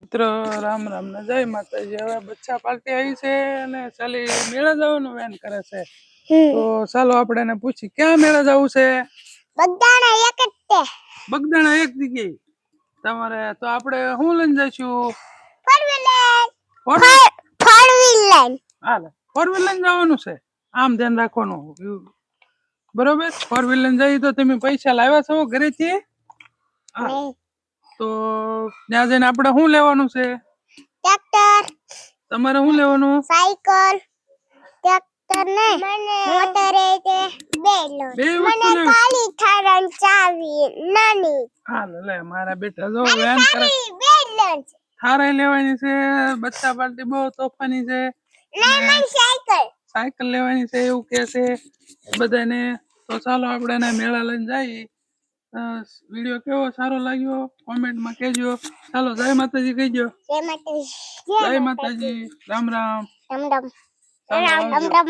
મિત્ર રામ રામ ને જય માતાજી. હવે બચ્ચા પાર્ટી આવી છે અને ચાલી મેળા જવાનું વેન કરે છે. તો ચાલો આપણે એને પૂછી ક્યાં મેળા જવું છે. બગદાણા એક જ તે બગદાણા એક જગ્યાએ તમારે. તો આપણે શું લઈને જઈશું? ફોર વ્હીલર હાલે ફોર વ્હીલર લઈને જવાનું છે. આમ ધ્યાન રાખવાનું બરોબર. ફોર વ્હીલર લઈને જઈએ તો તમે પૈસા લાવ્યા છો ઘરેથી? હા. તો ત્યાં જઈને આપણે શું લેવાનું છે? ટ્રેક્ટર. તમારે શું લેવાનું? સાયકલ. ટ્રેક્ટર ને મોટર છે બે મને કાળી થાર ચાવી નાની. હા લે મારા બેટા જો વેન કરે. થાર લેવાની છે. બચ્ચા પાર્ટી બહુ તોફાની છે. સાયકલ લેવાની છે એવું કે છે બધાને. તો ચાલો આપણે એને મેળા લઈને જઈએ. વિડીયો કેવો સારો લાગ્યો કોમેન્ટમાં કહેજો. ચાલો જય માતાજી કહેજો. જય માતાજી. જય માતાજી. રામ રામ. રામ રામ. ચાલો આવજો. રામ રામ.